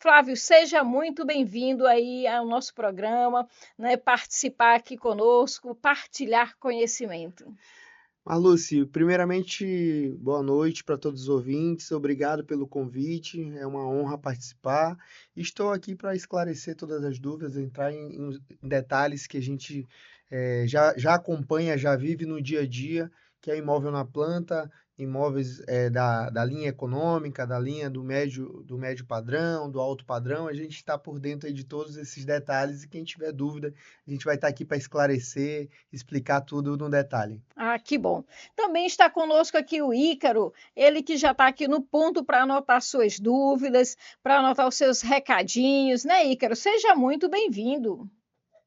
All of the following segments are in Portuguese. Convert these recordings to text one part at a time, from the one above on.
Flávio, seja muito bem-vindo aí ao nosso programa, né, participar aqui conosco, partilhar conhecimento. Marluce, primeiramente, boa noite para todos os ouvintes. Obrigado pelo convite. É uma honra participar. Estou aqui para esclarecer todas as dúvidas, entrar em detalhes que a gente já acompanha, já vive no dia a dia, que é imóvel na planta, imóveis da linha econômica, da linha do médio padrão, do alto padrão. A gente está por dentro aí de todos esses detalhes e quem tiver dúvida, a gente vai estar aqui para esclarecer, explicar tudo no detalhe. Ah, que bom. Também está conosco aqui o Ícaro, ele que já está aqui no ponto para anotar suas dúvidas, para anotar os seus recadinhos, né, Ícaro? Seja muito bem-vindo.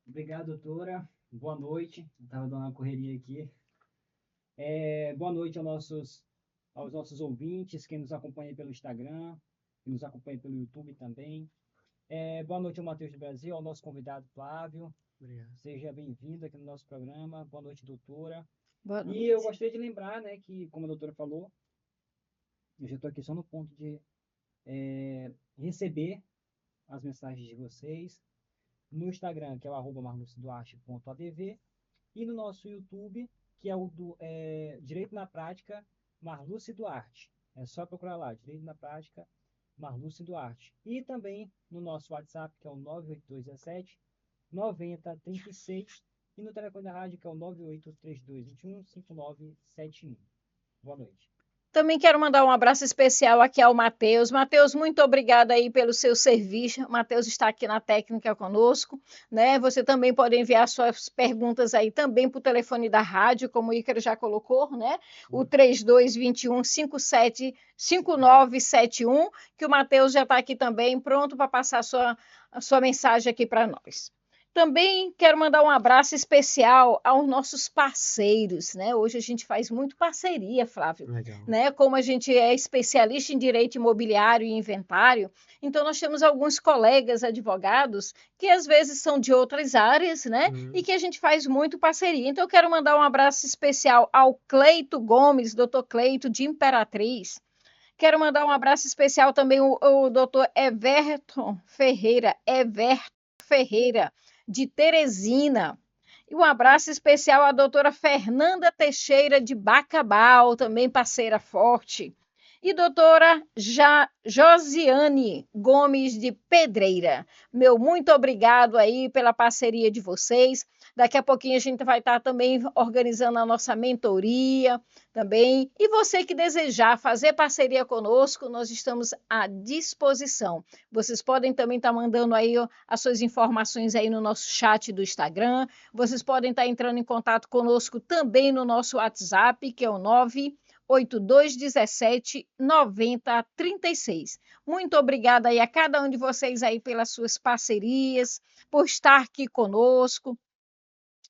Obrigado, doutora. Boa noite. Estava dando uma correria aqui. Boa noite aos nossos ouvintes, quem nos acompanha pelo Instagram, quem nos acompanha pelo YouTube também. Boa noite ao Matheus do Brasil, ao nosso convidado Flávio. Obrigado. Seja bem-vindo aqui no nosso programa. Boa noite, doutora. Boa E eu noite. gostaria de lembrar, né, que, como a doutora falou, eu já estou aqui só no ponto de receber as mensagens de vocês no Instagram, que é o @marluciduarte.adv, e no nosso YouTube, que é o Direito na Prática, Marluce Duarte. É só procurar lá, Direito na Prática, Marluce Duarte. E também no nosso WhatsApp, que é o 98217 9036, e no telefone da rádio, que é o 983221 5971. Boa noite. Também quero mandar um abraço especial aqui ao Matheus. Matheus, muito obrigada aí pelo seu serviço. Matheus está aqui na técnica conosco, né? Você também pode enviar suas perguntas aí também para o telefone da rádio, como o Ícaro já colocou, né? O 3221 5971, que o Matheus já está aqui também, pronto para passar a sua mensagem aqui para nós. Também quero mandar um abraço especial aos nossos parceiros, né? Hoje a gente faz muito parceria, Flávio, Legal. né? Como a gente é especialista em direito imobiliário e inventário, então nós temos alguns colegas advogados que às vezes são de outras áreas, né? E Uhum. que a gente faz muito parceria. Então eu quero mandar um abraço especial ao Cleito Gomes, doutor Cleito, de Imperatriz. Quero mandar um abraço especial também ao doutor Everton Ferreira, de Teresina. E um abraço especial à doutora Fernanda Teixeira, de Bacabal, também parceira forte. E doutora Josiane Gomes, de Pedreira. Meu muito obrigado aí pela parceria de vocês. Daqui a pouquinho a gente vai estar também organizando a nossa mentoria também. E você que desejar fazer parceria conosco, nós estamos à disposição. Vocês podem também estar mandando aí as suas informações aí no nosso chat do Instagram. Vocês podem estar entrando em contato conosco também no nosso WhatsApp, que é o 98217 9036. Muito obrigada aí a cada um de vocês aí pelas suas parcerias, por estar aqui conosco.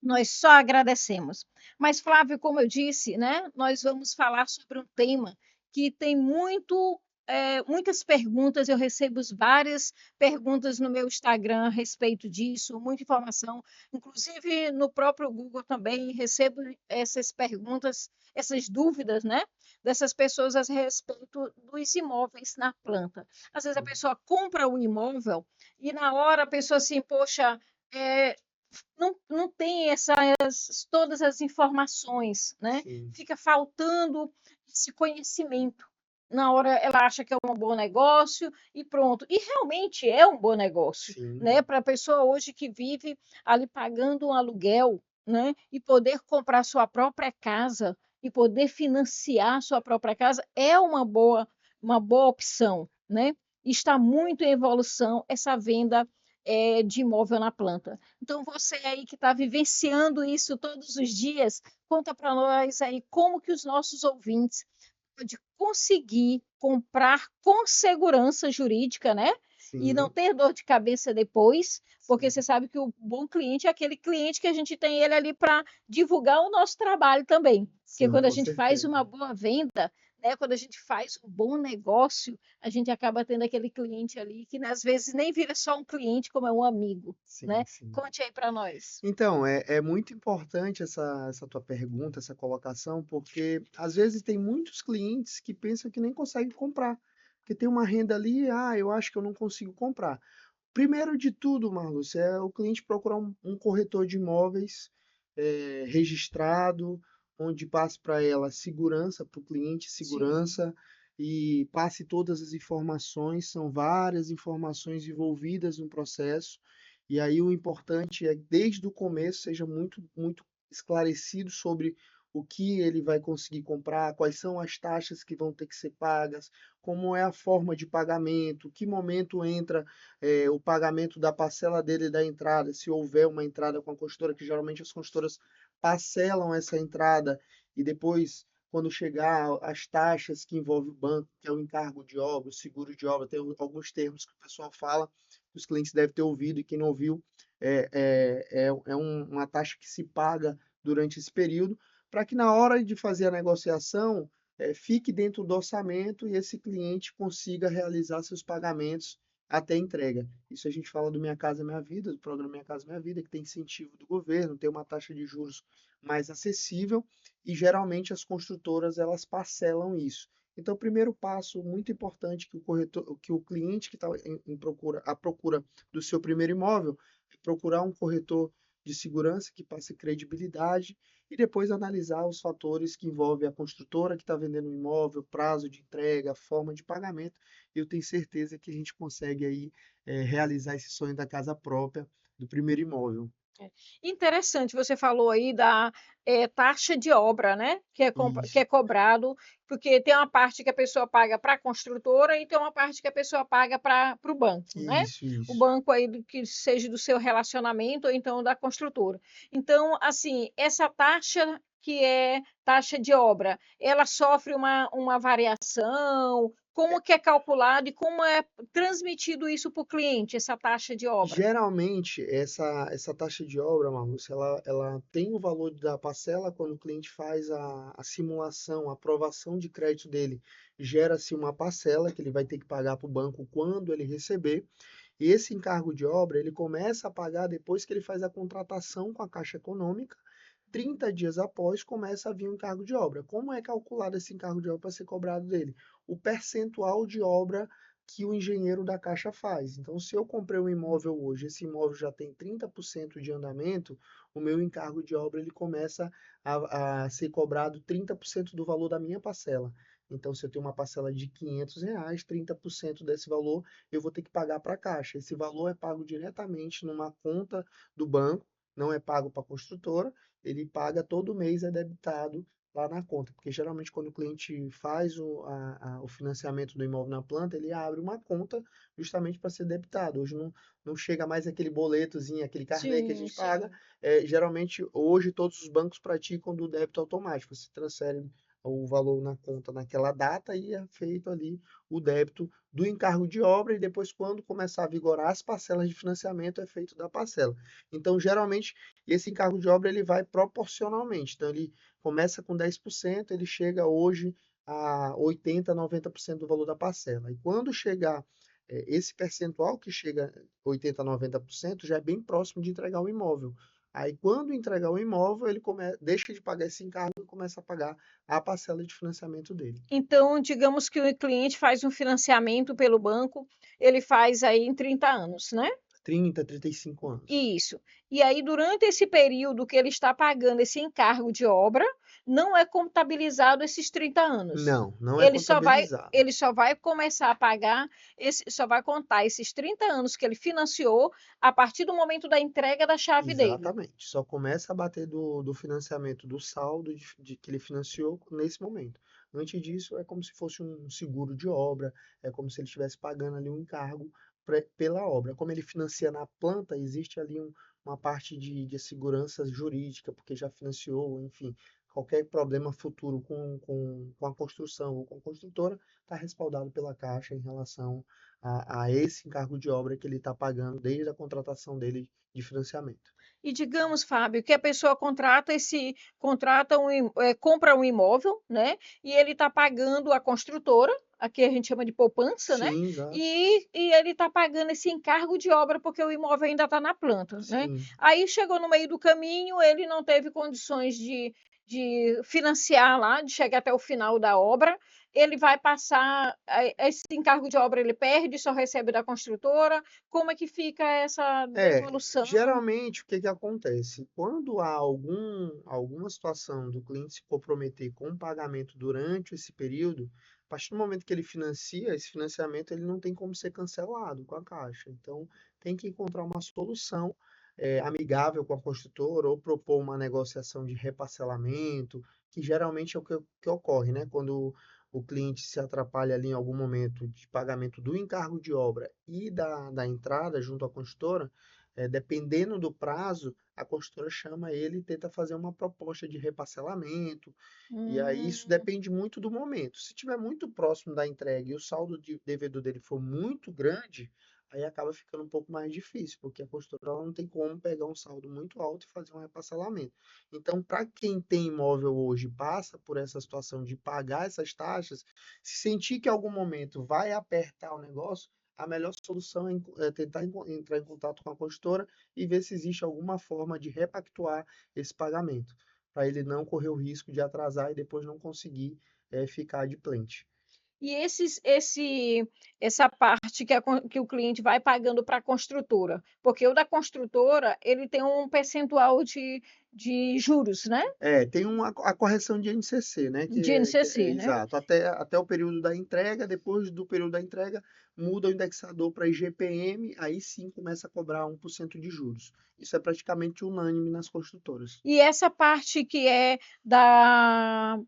Nós só agradecemos. Mas, Flávio, como eu disse, né, nós vamos falar sobre um tema que tem muitas perguntas, eu recebo várias perguntas no meu Instagram a respeito disso, muita informação, inclusive no próprio Google também recebo essas perguntas, essas dúvidas, né, dessas pessoas a respeito dos imóveis na planta. Às vezes a pessoa compra o imóvel e na hora a pessoa assim, poxa, é, não tem todas as informações, né? Sim, Fica faltando esse conhecimento. Na hora ela acha que é um bom negócio e pronto. E realmente é um bom negócio, sim, né? Para a pessoa hoje que vive ali pagando um aluguel, né? E poder comprar sua própria casa e poder financiar sua própria casa é uma boa opção, né? Está muito em evolução essa venda de imóvel na planta. Então, você aí que está vivenciando isso todos os dias, conta para nós aí como que os nossos ouvintes podem conseguir comprar com segurança jurídica, né? E não sim, ter dor de cabeça depois, porque sim, você sabe que o bom cliente é aquele cliente que a gente tem ele ali para divulgar o nosso trabalho também. Porque sim, quando a com gente faz certeza. uma boa venda, né, quando a gente faz um bom negócio, a gente acaba tendo aquele cliente ali que às vezes nem vira só um cliente, como é um amigo, Sim, né? sim. Conte aí para nós. Então, é muito importante essa tua pergunta, essa colocação, porque às vezes tem muitos clientes que pensam que nem conseguem comprar. porque tem uma renda ali, eu acho que eu não consigo comprar. Primeiro de tudo, Marlúcio, é o cliente procurar um corretor de imóveis registrado, onde passe para ela segurança, para o cliente Sim. segurança, e passe todas as informações, são várias informações envolvidas no processo, e aí o importante é, desde o começo, seja muito, muito esclarecido sobre o que ele vai conseguir comprar, quais são as taxas que vão ter que ser pagas, como é a forma de pagamento, que momento entra o pagamento da parcela dele da entrada, se houver uma entrada com a construtora, que geralmente as construtoras parcelam essa entrada e depois, quando chegar as taxas que envolve o banco, que é o encargo de obra, o seguro de obra, tem alguns termos que o pessoal fala, que os clientes devem ter ouvido, e quem não ouviu, uma taxa que se paga durante esse período, para que na hora de fazer a negociação, fique dentro do orçamento e esse cliente consiga realizar seus pagamentos até entrega. Isso a gente fala do Minha Casa Minha Vida, do programa Minha Casa Minha Vida, que tem incentivo do governo, tem uma taxa de juros mais acessível e geralmente as construtoras elas parcelam isso. Então, o primeiro passo muito importante que o corretor, que o cliente que está à procura do seu primeiro imóvel, é procurar um corretor de segurança que passe credibilidade e depois analisar os fatores que envolvem a construtora que está vendendo o imóvel, prazo de entrega, forma de pagamento. Eu tenho certeza que a gente consegue aí realizar esse sonho da casa própria, do primeiro imóvel. É. Interessante, você falou aí da taxa de obra, né? Que Isso, é cobrado, porque tem uma parte que a pessoa paga para a construtora e tem uma parte que a pessoa paga para o banco, né? isso, O isso. banco aí que seja do seu relacionamento ou então da construtora. Então, assim, essa taxa que é taxa de obra, ela sofre uma variação? Como que é calculado e como é transmitido isso para o cliente, essa taxa de obra? Geralmente, essa taxa de obra, Marlúcia, ela tem o valor da parcela quando o cliente faz a simulação, a aprovação de crédito dele. Gera-se uma parcela que ele vai ter que pagar para o banco quando ele receber. E esse encargo de obra, ele começa a pagar depois que ele faz a contratação com a Caixa Econômica. 30 dias após começa a vir o encargo de obra. Como é calculado esse encargo de obra para ser cobrado dele? O percentual de obra que o engenheiro da Caixa faz. Então, se eu comprei um imóvel hoje, esse imóvel já tem 30% de andamento, o meu encargo de obra ele começa a ser cobrado 30% do valor da minha parcela. Então, se eu tenho uma parcela de R$ 500, 30% desse valor eu vou ter que pagar para a Caixa. Esse valor é pago diretamente numa conta do banco, não é pago para a construtora, ele paga todo mês, é debitado lá na conta, porque geralmente quando o cliente faz o financiamento do imóvel na planta, ele abre uma conta justamente para ser debitado. Hoje não chega mais aquele boletozinho, aquele carnê que a Sim, gente paga. sim. Geralmente, hoje, todos os bancos praticam do débito automático. Você transfere o valor na conta naquela data e é feito ali o débito do encargo de obra e depois, quando começar a vigorar as parcelas de financiamento, é feito da parcela. Então, geralmente, esse encargo de obra ele vai proporcionalmente. Então, ele começa com 10%, ele chega hoje a 80%, 90% do valor da parcela. E quando chegar esse percentual que chega a 80%, 90%, já é bem próximo de entregar o imóvel. Aí, quando entregar o imóvel, ele deixa de pagar esse encargo e começa a pagar a parcela de financiamento dele. Então, digamos que o cliente faz um financiamento pelo banco, ele faz aí em 30 anos, né? 30, 35 anos. Isso. E aí, durante esse período que ele está pagando esse encargo de obra, não é contabilizado esses 30 anos. Não, não é Ele só vai, contabilizado. ele só vai começar a pagar, só vai contar esses 30 anos que ele financiou a partir do momento da entrega da chave dele. Exatamente. Só começa a bater do financiamento, do saldo de que ele financiou nesse momento. Antes disso, é como se fosse um seguro de obra, é como se ele estivesse pagando ali um encargo pela obra. Como ele financia na planta, existe ali uma parte de segurança jurídica, porque já financiou, enfim. Qualquer problema futuro com a construção ou com a construtora está respaldado pela Caixa em relação a esse encargo de obra que ele está pagando desde a contratação dele de financiamento. E digamos, Fábio, que a pessoa compra um imóvel, né? E ele está pagando a construtora, aqui a gente chama de poupança, né? Sim, exato. E ele está pagando esse encargo de obra porque o imóvel ainda está na planta, né? Sim, Aí chegou no meio do caminho, ele não teve condições de financiar lá, de chegar até o final da obra, ele vai passar, esse encargo de obra ele perde, só recebe da construtora? Como é que fica essa devolução? Geralmente o que que acontece? Quando há alguma situação do cliente se comprometer com o pagamento durante esse período, a partir do momento que ele financia, esse financiamento ele não tem como ser cancelado com a Caixa. Então, tem que encontrar uma solução amigável com a construtora ou propor uma negociação de reparcelamento, que geralmente é o que ocorre, né? Quando o cliente se atrapalha ali em algum momento de pagamento do encargo de obra e da entrada junto à construtora, dependendo do prazo, a construtora chama ele e tenta fazer uma proposta de reparcelamento. E aí isso Hum. depende muito do momento. Se estiver muito próximo da entrega e o saldo de devedor dele for muito grande, aí acaba ficando um pouco mais difícil, porque a construtora ela não tem como pegar um saldo muito alto e fazer um reparcelamento. Então, para quem tem imóvel hoje, passa por essa situação de pagar essas taxas, se sentir que em algum momento vai apertar o negócio, a melhor solução é tentar entrar em contato com a construtora e ver se existe alguma forma de repactuar esse pagamento, para ele não correr o risco de atrasar e depois não conseguir ficar adimplente. E essa parte que o cliente vai pagando para a construtora, porque o da construtora ele tem um percentual de juros, né? Tem a correção de INCC, né? De INCC, né? Exato, até o período da entrega, depois do período da entrega, muda o indexador para IGPM, aí sim começa a cobrar 1% de juros. Isso é praticamente unânime nas construtoras. E essa parte que é da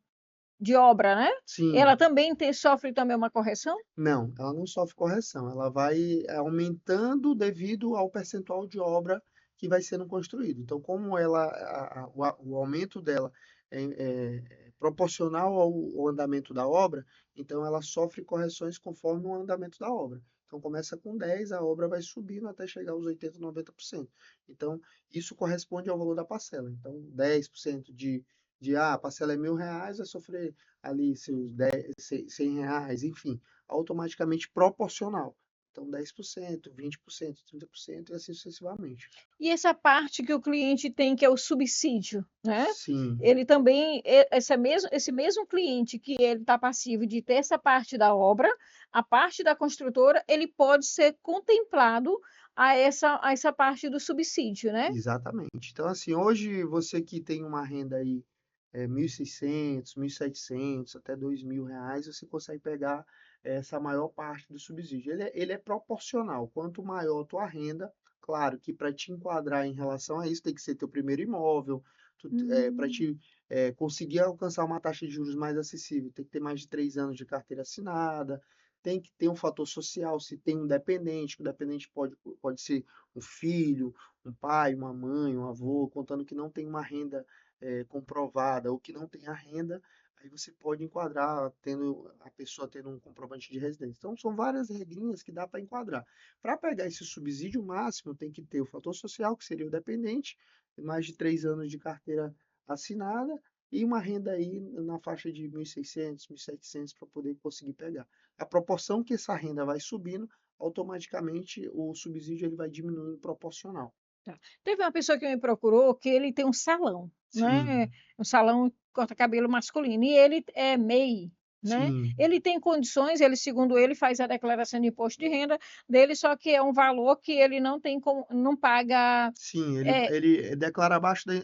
de obra, né? Sim, Ela também sofre também uma correção? não, ela não sofre correção, ela vai aumentando devido ao percentual de obra que vai sendo construído. Então, como o aumento dela é proporcional ao andamento da obra, então ela sofre correções conforme o andamento da obra. Então, começa com 10, a obra vai subindo até chegar aos 80, 90%. Então, isso corresponde ao valor da parcela. Então, 10% a parcela é R$ 1.000, vai sofrer ali seus 10, R$ 100, enfim, automaticamente proporcional. Então, 10%, 20%, 30% e assim sucessivamente. E essa parte que o cliente tem, que é o subsídio, né? Sim, Ele também, esse mesmo cliente que ele está passivo de ter essa parte da obra, a parte da construtora, ele pode ser contemplado a essa parte do subsídio, né? exatamente. Então, assim, hoje você que tem uma renda aí, 1.600, 1.700, até R$ 2.000, você consegue pegar essa maior parte do subsídio. Ele é proporcional. Quanto maior a tua renda, claro que para te enquadrar em relação a isso, tem que ser teu primeiro imóvel, para Hum. te conseguir alcançar uma taxa de juros mais acessível, tem que ter mais de 3 anos de carteira assinada, tem que ter um fator social, se tem um dependente, o dependente pode ser um filho, um pai, uma mãe, um avô, contando que não tem uma renda comprovada ou que não tem a renda, aí você pode enquadrar tendo a pessoa tendo um comprovante de residência. Então, são várias regrinhas que dá para enquadrar. Para pegar esse subsídio máximo, tem que ter o fator social, que seria o dependente, mais de 3 anos de carteira assinada e uma renda aí na faixa de 1.600, 1.700 para poder conseguir pegar. A proporção que essa renda vai subindo, automaticamente o subsídio ele vai diminuindo proporcional. Tá. Teve uma pessoa que me procurou que ele tem um salão, né? Sim, Um salão corta cabelo masculino e ele é MEI, né? sim, Ele tem condições, ele, segundo ele, faz a declaração de imposto de renda dele, só que é um valor que ele não tem como, não paga. sim, É, ele declara abaixo da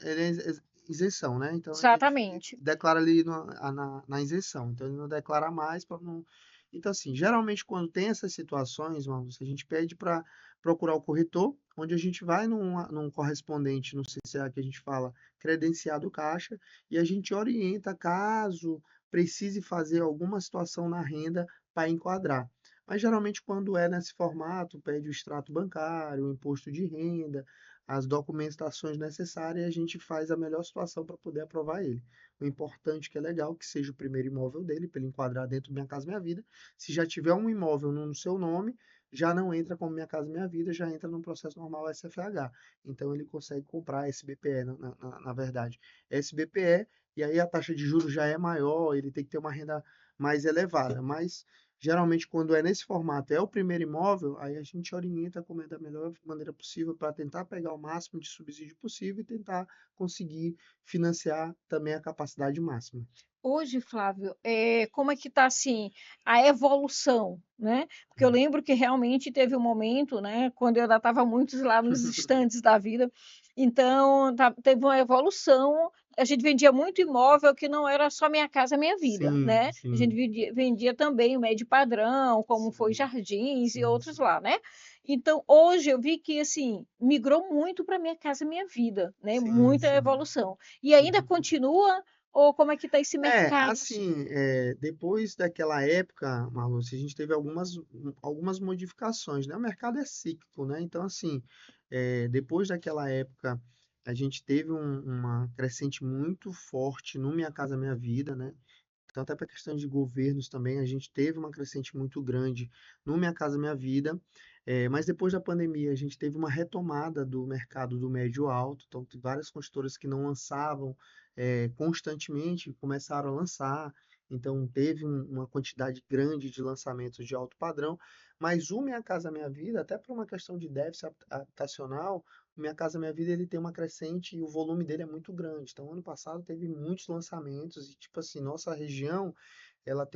isenção, né? Então ele exatamente. declara ali na isenção, então ele não declara mais para não. Então, assim, geralmente quando tem essas situações, Marcos, a gente pede para procurar o corretor, onde a gente vai num correspondente no CCA que a gente fala credenciado Caixa, e a gente orienta caso precise fazer alguma situação na renda para enquadrar. Mas geralmente quando é nesse formato, pede o extrato bancário, o imposto de renda, as documentações necessárias e a gente faz a melhor situação para poder aprovar ele. O importante que é legal que seja o primeiro imóvel dele, para ele enquadrar dentro do Minha Casa Minha Vida. Se já tiver um imóvel no seu nome, já não entra como Minha Casa Minha Vida, já entra no processo normal SFH. Então ele consegue comprar SBPE, na verdade. SBPE, e aí a taxa de juros já é maior, ele tem que ter uma renda mais elevada. Mas geralmente, quando é nesse formato, é o primeiro imóvel, aí a gente orienta como é da melhor maneira possível para tentar pegar o máximo de subsídio possível e tentar conseguir financiar também a capacidade máxima. Hoje, Flávio, como é que está assim a evolução, né? Porque eu lembro que realmente teve um momento, né, quando eu ainda estava muito lá nos estantes da vida, então teve uma evolução. A gente vendia muito imóvel que não era só Minha Casa Minha Vida, Sim, né? A gente sim, vendia também o médio padrão, como foi sim, Jardins e sim, outros sim, lá, né? Então, hoje eu vi que assim migrou muito para Minha Casa Minha Vida, né? sim, Muita sim. evolução. E ainda continua ou como é que está esse mercado, assim? Assim, depois daquela época, Marlúcia, a gente teve algumas modificações, né? O mercado é cíclico, né? Então, assim, depois daquela época, a gente teve uma crescente muito forte no Minha Casa Minha Vida, né? Então, até para questão de governos também, a gente teve uma crescente muito grande no Minha Casa Minha Vida, mas depois da pandemia, a gente teve uma retomada do mercado do médio alto, então, tem várias construtoras que não lançavam constantemente, começaram a lançar, então, teve uma quantidade grande de lançamentos de alto padrão, mas o Minha Casa Minha Vida, até por uma questão de déficit habitacional, o Minha Casa Minha Vida ele tem uma crescente e o volume dele é muito grande. Então, ano passado teve muitos lançamentos e, tipo assim, nossa região, ela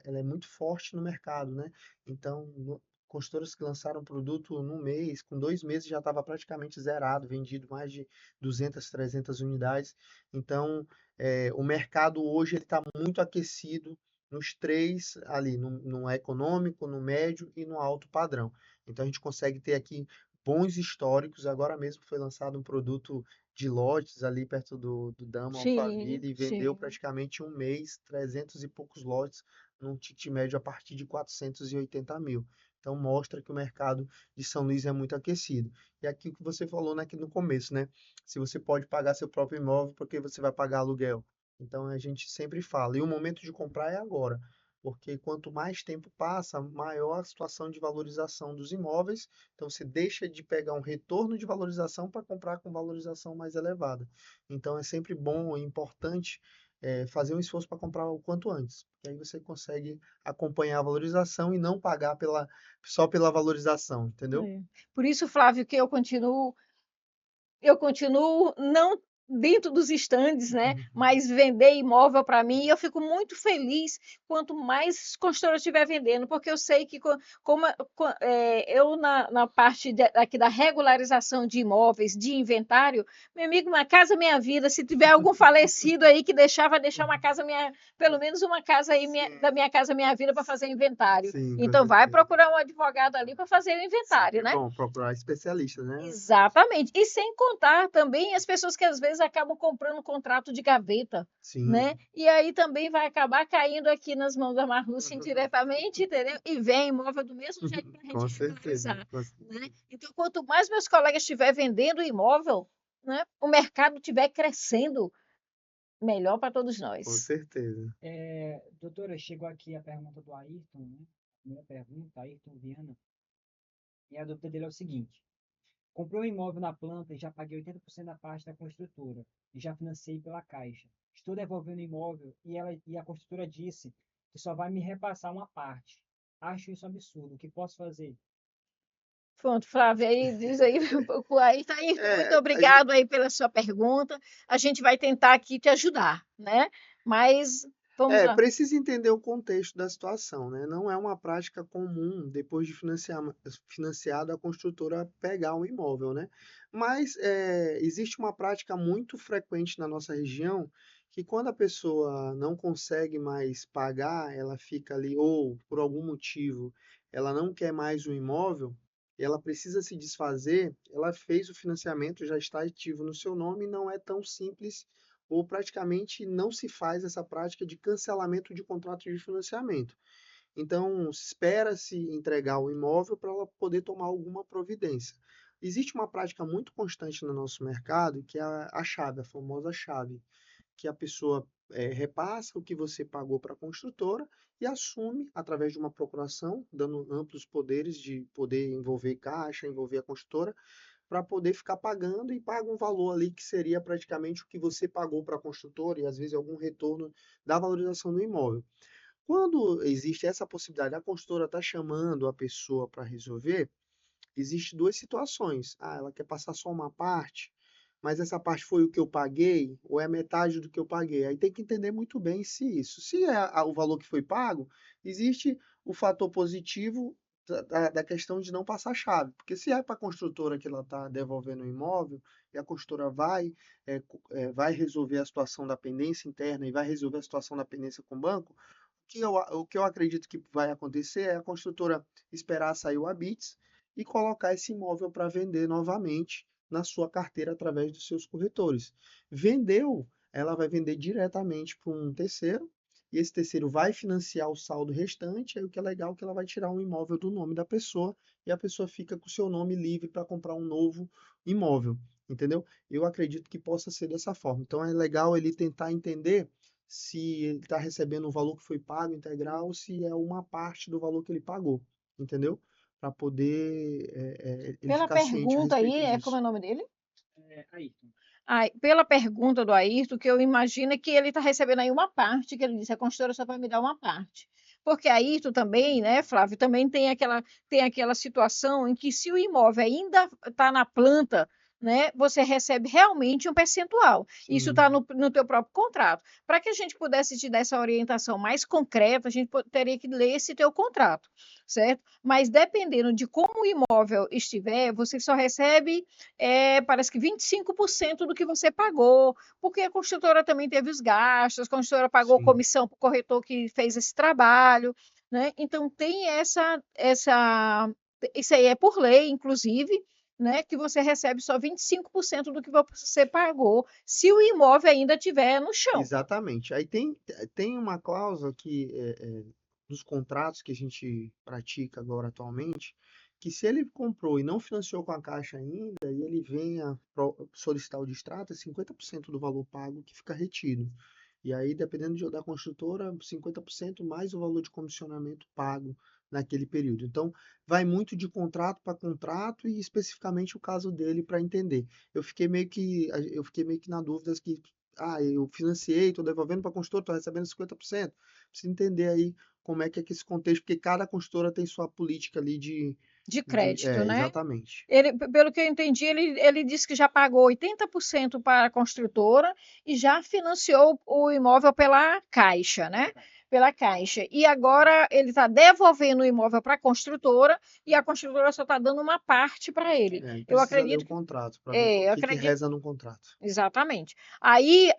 é muito forte no mercado, né? Então, consultoras que lançaram produto num mês, com 2 meses já estava praticamente zerado, vendido mais de 200, 300 unidades. Então, o mercado hoje ele está muito aquecido nos três ali, no econômico, no médio e no alto padrão. Então, a gente consegue ter aqui bons históricos. Agora mesmo foi lançado um produto de lotes ali perto do Dama Sim, Alphaville e vendeu sim. praticamente um mês, 300 e poucos lotes, num ticket médio a partir de 480 mil. Então mostra que o mercado de São Luís é muito aquecido. E aqui o que você falou aqui no começo, né? Se você pode pagar seu próprio imóvel, porque você vai pagar aluguel. Então a gente sempre fala, e o momento de comprar é agora, porque quanto mais tempo passa, maior a situação de valorização dos imóveis, então você deixa de pegar um retorno de valorização para comprar com valorização mais elevada. Então é sempre bom e importante fazer um esforço para comprar o quanto antes, porque aí você consegue acompanhar a valorização e não pagar só pela valorização, entendeu? É. Por isso, Flávio, que eu continuo não dentro dos estandes, né, mas vender imóvel para mim, e eu fico muito feliz quanto mais construtora estiver vendendo, porque eu sei que como eu na parte aqui da regularização de imóveis, de inventário, meu amigo, Uma Casa Minha Vida, se tiver algum falecido aí que vai deixar uma casa minha, pelo menos uma casa aí da Sim, Minha Casa Minha Vida para fazer inventário. sim, com Então vai certeza. procurar um advogado ali para fazer o inventário, Sempre né? bom procurar especialista, né? Exatamente. E sem contar também as pessoas que às vezes acabam comprando contrato de gaveta, né? Sim. E aí também vai acabar caindo aqui nas mãos da Marluce indiretamente, entendeu? E vem imóvel do mesmo jeito para a Com gente certeza, regularizar, com né? certeza. Então, quanto mais meus colegas estiver vendendo imóvel, né? O mercado estiver crescendo, melhor para todos Com nós. certeza. Doutora, chegou aqui a pergunta do Ayrton, né? A primeira pergunta, Ayrton Viana. E a dúvida dele é o seguinte: comprei um imóvel na planta e já paguei 80% da parte da construtora e já financei pela Caixa. Estou devolvendo o imóvel e a construtora disse que só vai me repassar uma parte. Acho isso absurdo. O que posso fazer? Pronto, Flávia, aí diz aí um pouco aí, tá aí. Muito A gente, obrigado aí pela sua pergunta. A gente vai tentar aqui te ajudar, né? Mas vamos lá. precisa entender o contexto da situação, né? Não é uma prática comum, depois de financiado, a construtora pegar o imóvel, né? Mas existe uma prática muito frequente na nossa região que quando a pessoa não consegue mais pagar, ela fica ali, ou por algum motivo ela não quer mais o imóvel, ela precisa se desfazer, ela fez o financiamento, já está ativo no seu nome e não é tão simples ou praticamente não se faz essa prática de cancelamento de contrato de financiamento. Então, espera-se entregar o imóvel para ela poder tomar alguma providência. Existe uma prática muito constante no nosso mercado, que é a chave, a famosa chave, que a pessoa repassa o que você pagou para a construtora e assume, através de uma procuração, dando amplos poderes de poder envolver caixa, envolver a construtora, para poder ficar pagando e paga um valor ali que seria praticamente o que você pagou para a construtora e às vezes algum retorno da valorização do imóvel. Quando existe essa possibilidade, a construtora está chamando a pessoa para resolver, existe duas situações. Ah, ela quer passar só uma parte, mas essa parte foi o que eu paguei ou é metade do que eu paguei? Aí tem que entender muito bem se isso. Se é o valor que foi pago, existe o fator positivo da questão de não passar chave. Porque se é para a construtora que ela está devolvendo o imóvel e a construtora vai resolver a situação da pendência interna e vai resolver a situação da pendência com o banco, o que eu acredito que vai acontecer é a construtora esperar sair o habites e colocar esse imóvel para vender novamente na sua carteira através dos seus corretores. Vendeu, ela vai vender diretamente para um terceiro, e esse terceiro vai financiar o saldo restante, aí o que é legal é que ela vai tirar um imóvel do nome da pessoa, e a pessoa fica com o seu nome livre para comprar um novo imóvel, entendeu? Eu acredito que possa ser dessa forma. Então é legal ele tentar entender se ele está recebendo o valor que foi pago integral ou se é uma parte do valor que ele pagou, entendeu? Para poder ele Pela ficar ciente a pergunta aí, respeito como é disso. o nome dele? Ayrton. Pela pergunta do Ayrton, que eu imagino é que ele está recebendo aí uma parte, que ele disse, a consultora só vai me dar uma parte. Porque Ayrton também, né, Flávio, também tem aquela situação em que se o imóvel ainda está na planta, né, você recebe realmente um percentual. Isso está Sim, no teu próprio contrato. Para que a gente pudesse te dar essa orientação mais concreta, a gente teria que ler esse teu contrato, certo? Mas dependendo de como o imóvel estiver, você só recebe parece que 25% do que você pagou, porque a construtora também teve os gastos, a construtora pagou sim. comissão para o corretor que fez esse trabalho, né? Então tem isso aí é por lei, inclusive, né? Que você recebe só 25% do que você pagou, se o imóvel ainda estiver no chão. Exatamente. Aí tem uma cláusula que dos contratos que a gente pratica agora atualmente, que se ele comprou e não financiou com a Caixa ainda, e ele venha solicitar o distrato, é 50% do valor pago que fica retido. E aí, dependendo da construtora, 50% mais o valor de comissionamento pago naquele período. Então, vai muito de contrato para contrato e especificamente o caso dele para entender. Eu fiquei meio que na dúvida que eu financiei, estou devolvendo para a construtora, estou recebendo 50%. Precisa entender aí como é que é esse contexto, porque cada construtora tem sua política ali De crédito, né? exatamente. Pelo que eu entendi, ele disse que já pagou 80% para a construtora e já financiou o imóvel pela Caixa, né? Pela Caixa. E agora ele está devolvendo o imóvel para a construtora e a construtora só está dando uma parte para ele. É, Eu precisa ler o acredito que. contrato para ver o Eu que acredito. reza no contrato. Exatamente. Aí,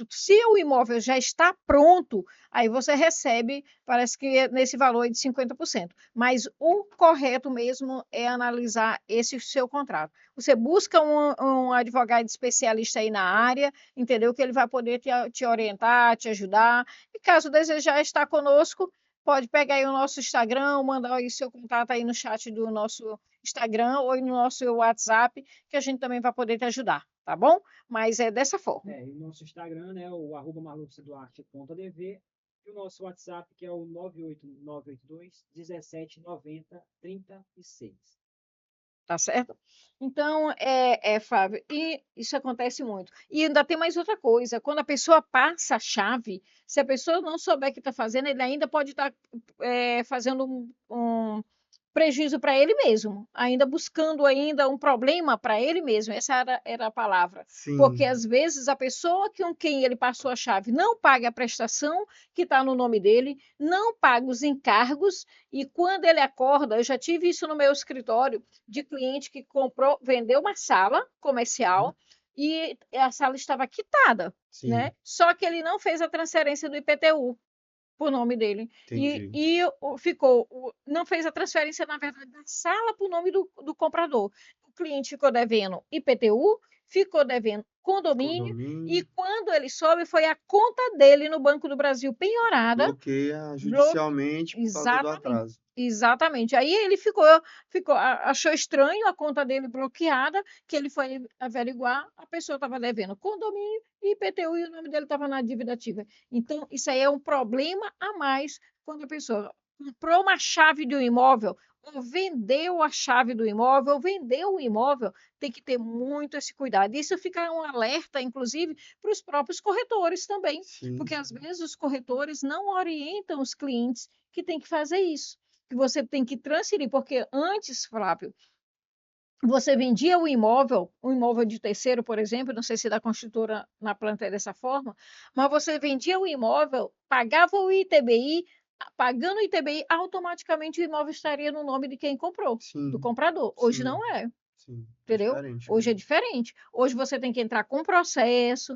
se o imóvel já está pronto, aí você recebe, parece que nesse valor de 50%. Mas o correto mesmo é analisar esse seu contrato. Você busca um advogado especialista aí na área, entendeu? Que ele vai poder te orientar, te ajudar. E caso desejar estar conosco, pode pegar aí o nosso Instagram, mandar aí seu contato aí no chat do nosso Instagram ou no nosso WhatsApp, que a gente também vai poder te ajudar, tá bom? Mas é dessa forma. E o nosso Instagram, né, o @marluceduarte.adv, e o nosso WhatsApp, que é o 98982 179036. Tá certo? Então, Flávio, e isso acontece muito. E ainda tem mais outra coisa: quando a pessoa passa a chave, se a pessoa não souber o que está fazendo, ele ainda pode estar fazendo um prejuízo para ele mesmo, ainda buscando ainda um problema para ele mesmo. Essa era a palavra. Porque Sim, às vezes a pessoa com quem ele passou a chave não paga a prestação que está no nome dele, não paga os encargos, e quando ele acorda, eu já tive isso no meu escritório, de cliente que vendeu uma sala uhum, comercial e a sala estava quitada, né? sim, Só que ele não fez a transferência do IPTU para o nome dele. entendi. Não fez a transferência, na verdade, da sala para o nome do comprador. O cliente ficou devendo IPTU, ficou devendo condomínio, e Condomínio quando ele soube, foi a conta dele no Banco do Brasil penhorada. bloqueia Blo judicialmente por causa do Exatamente, atraso. exatamente. Aí ele achou estranho a conta dele bloqueada, que ele foi averiguar, a pessoa estava devendo condomínio e IPTU e o nome dele estava na dívida ativa. Então, isso aí é um problema a mais quando a pessoa comprou uma chave de um imóvel, ou vendeu a chave do imóvel, ou vendeu o imóvel, tem que ter muito esse cuidado. Isso fica um alerta, inclusive, para os próprios corretores também, Sim, porque às vezes os corretores não orientam os clientes que tem que fazer isso, que você tem que transferir, porque antes, Flávio, você vendia o imóvel, um imóvel de terceiro, por exemplo, não sei se da construtora na planta é dessa forma, mas você vendia o imóvel, pagava o ITBI, pagando o ITBI, automaticamente o imóvel estaria no nome de quem comprou, do Sim, comprador. Hoje sim, não é, sim. É entendeu? diferente Hoje é mesmo. diferente. Hoje você tem que entrar com processo,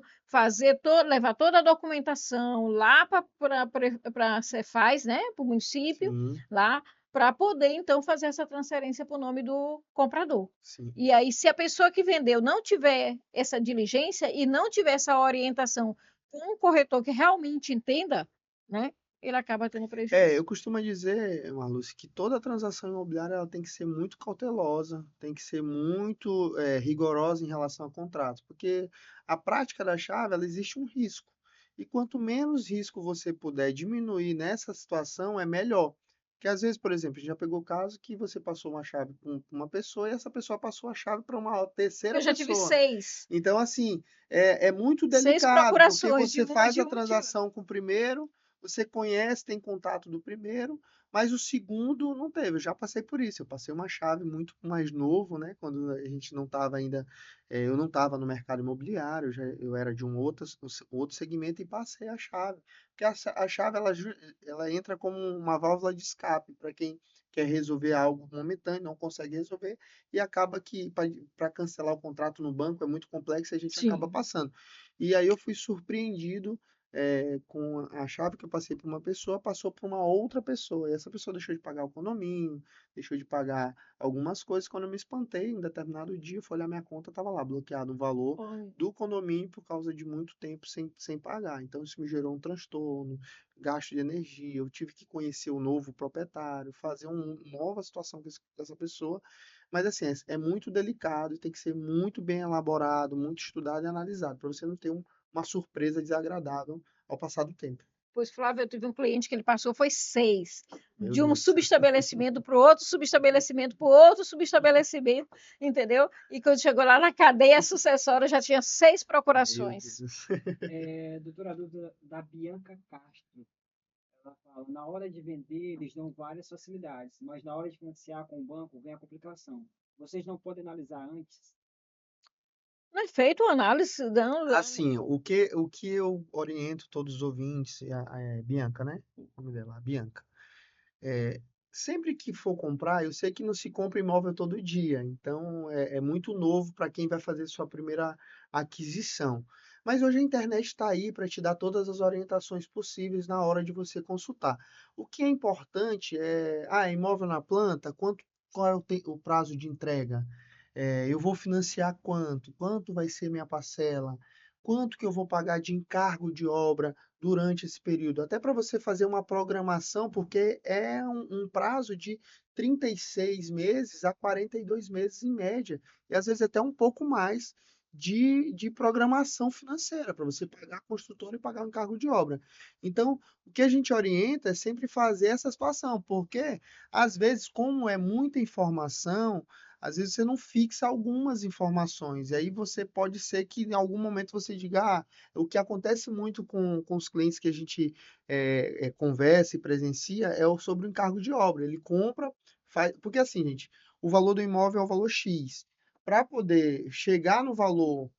levar toda a documentação lá para a Cefaz, né, para o município, Sim, lá, para poder então fazer essa transferência para o nome do comprador. sim. E aí, se a pessoa que vendeu não tiver essa diligência e não tiver essa orientação com um corretor que realmente entenda, né, ele acaba tendo É, prejuízo. eu costumo dizer, Marluce, que toda transação imobiliária ela tem que ser muito cautelosa, tem que ser muito rigorosa em relação ao contrato, porque a prática da chave, ela existe um risco. E quanto menos risco você puder diminuir nessa situação, é melhor. Porque às vezes, por exemplo, a gente já pegou o caso que você passou uma chave para uma pessoa e essa pessoa passou a chave para uma terceira Eu já tive pessoa. Então, assim, é muito seis delicado, porque procurações você faz de a um motivo. transação com o primeiro, você conhece, tem contato do primeiro, mas o segundo não teve. Eu já passei por isso. Eu passei uma chave muito mais novo, né? Quando a gente não estava ainda, eu não estava no mercado imobiliário, eu era de um outro segmento e passei a chave. Porque a chave ela entra como uma válvula de escape para quem quer resolver algo momentâneo, não consegue resolver, e acaba que para cancelar o contrato no banco é muito complexo e a gente acaba Sim. passando. E aí eu fui surpreendido com a chave que eu passei para uma pessoa, passou para uma outra pessoa. E essa pessoa deixou de pagar o condomínio, deixou de pagar algumas coisas. Quando eu me espantei, em determinado dia, eu fui olhar minha conta, estava lá bloqueado o valor Olha, do condomínio por causa de muito tempo sem pagar. Então, isso me gerou um transtorno, gasto de energia. Eu tive que conhecer o novo proprietário, fazer uma nova situação com essa pessoa. Mas, assim, é muito delicado e tem que ser muito bem elaborado, muito estudado e analisado, para você não ter uma surpresa desagradável ao passar do tempo. pois, Flávio, eu tive um cliente que ele passou, foi 6, Meu de um Deus. subestabelecimento para o outro subestabelecimento, para o outro subestabelecimento, entendeu? E quando chegou lá na cadeia sucessória, já tinha 6 Meu procurações. Deus. Doutora dúvida da Bianca Castro. Ela fala, na hora de vender, eles dão várias facilidades, mas na hora de financiar com o banco, vem a complicação. Vocês não podem analisar antes? Não é feito uma análise, não, Assim, o que eu oriento todos os ouvintes, Bianca, né? O nome dela, a Bianca. É, sempre que for comprar, eu sei que não se compra imóvel todo dia, então é muito novo para quem vai fazer sua primeira aquisição. Mas hoje a internet está aí para te dar todas as orientações possíveis na hora de você consultar. O que é importante imóvel na planta, qual é o prazo de entrega? Eu vou financiar quanto? Quanto vai ser minha parcela? Quanto que eu vou pagar de encargo de obra durante esse período? Até para você fazer uma programação, porque é um prazo de 36 meses a 42 meses em média, e às vezes até um pouco mais de programação financeira, para você pagar a construtora e pagar o encargo de obra. Então, o que a gente orienta é sempre fazer essa situação, porque às vezes, como é muita informação, às vezes você não fixa algumas informações, e aí você pode ser que em algum momento você diga, o que acontece muito com os clientes que a gente conversa e presencia sobre o encargo de obra. Ele compra, faz. Porque assim, gente, o valor do imóvel é o valor X. Para poder chegar no valor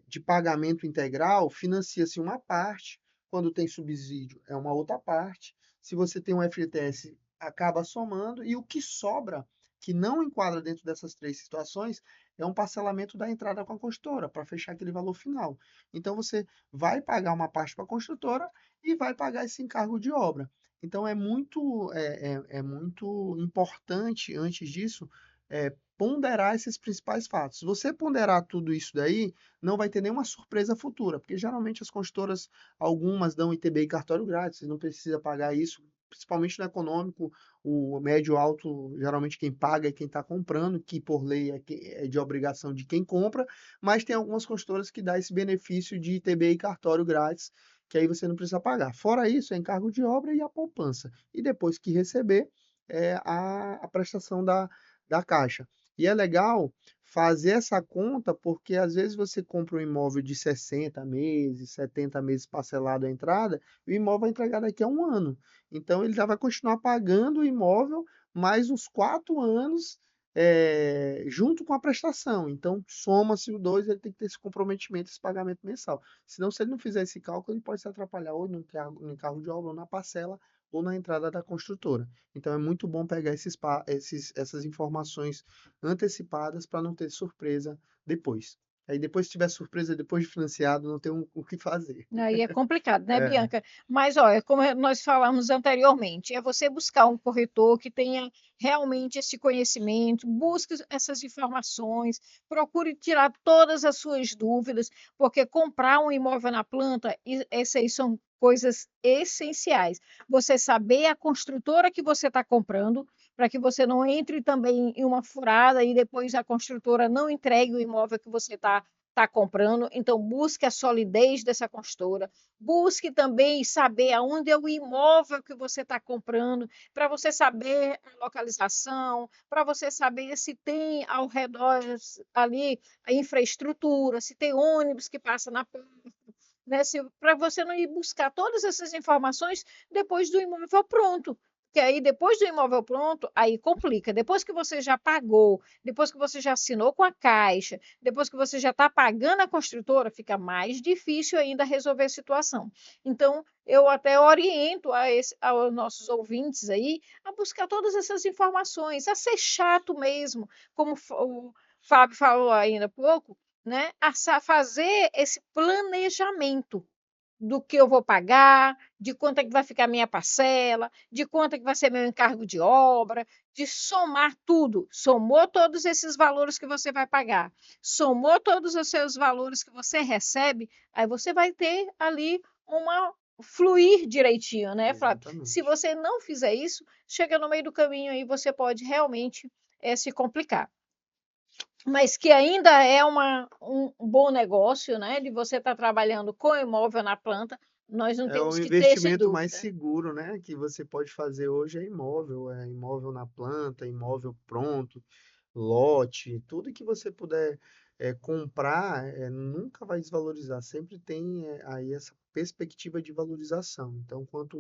de pagamento integral, financia-se uma parte, quando tem subsídio é uma outra parte. Se você tem um FGTS, acaba somando, e o que sobra, que não enquadra dentro dessas três situações, é um parcelamento da entrada com a construtora, para fechar aquele valor final. Então, você vai pagar uma parte para a construtora e vai pagar esse encargo de obra. Então, é muito importante, antes disso, ponderar esses principais fatos. Se você ponderar tudo isso daí, não vai ter nenhuma surpresa futura, porque geralmente as construtoras, algumas dão ITB e cartório grátis, você não precisa pagar isso, principalmente no econômico, o médio alto, geralmente quem paga é quem está comprando, que por lei é de obrigação de quem compra, mas tem algumas construtoras que dá esse benefício de ITB e cartório grátis, que aí você não precisa pagar. Fora isso, é encargo de obra e a poupança. E depois que receber, é a prestação da Caixa. E é legal fazer essa conta, porque às vezes você compra um imóvel de 60 meses, 70 meses parcelado a entrada, e o imóvel vai entregar daqui a um ano. Então ele já vai continuar pagando o imóvel mais uns 4 anos junto com a prestação. Então, soma-se o dois, ele tem que ter esse comprometimento, esse pagamento mensal. Senão, se ele não fizer esse cálculo, ele pode se atrapalhar ou no encargo de obra, ou na parcela, ou na entrada da construtora. Então, é muito bom pegar essas informações antecipadas para não ter surpresa depois. Aí, depois, se tiver surpresa depois de financiado, não tem o que fazer. Aí é complicado, né, É, Bianca? Mas, olha, como nós falamos anteriormente, é você buscar um corretor que tenha realmente esse conhecimento, busque essas informações, procure tirar todas as suas dúvidas, porque comprar um imóvel na planta, essas aí são coisas essenciais. Você saber a construtora que você está comprando, para que você não entre também em uma furada e depois a construtora não entregue o imóvel que você está comprando, então busque a solidez dessa construtora, busque também saber aonde é o imóvel que você está comprando, para você saber a localização, para você saber se tem ao redor ali a infraestrutura, se tem ônibus que passa na porta, né? Para você não ir buscar todas essas informações depois do imóvel pronto. Porque aí, depois do imóvel pronto, aí complica. Depois que você já pagou, depois que você já assinou com a Caixa, depois que você já está pagando a construtora, fica mais difícil ainda resolver a situação. Então, eu até oriento aos nossos ouvintes aí a buscar todas essas informações, a ser chato mesmo, como o Fábio falou ainda há pouco, né? A fazer esse planejamento do que eu vou pagar, de quanto é que vai ficar a minha parcela, de quanto é que vai ser meu encargo de obra, de somar tudo. Somou todos esses valores que você vai pagar, somou todos os seus valores que você recebe, aí você vai ter ali uma fluir direitinho, né, Flávio? Se exatamente. você não fizer isso, chega no meio do caminho aí, você pode realmente se complicar. Mas que ainda é um bom negócio, né? De você estar trabalhando com imóvel na planta, nós não É o temos que ter essa investimento mais dúvida. seguro, né, que você pode fazer hoje é imóvel na planta, imóvel pronto, lote, tudo que você puder comprar, nunca vai desvalorizar, sempre tem aí essa perspectiva de valorização. Então, quanto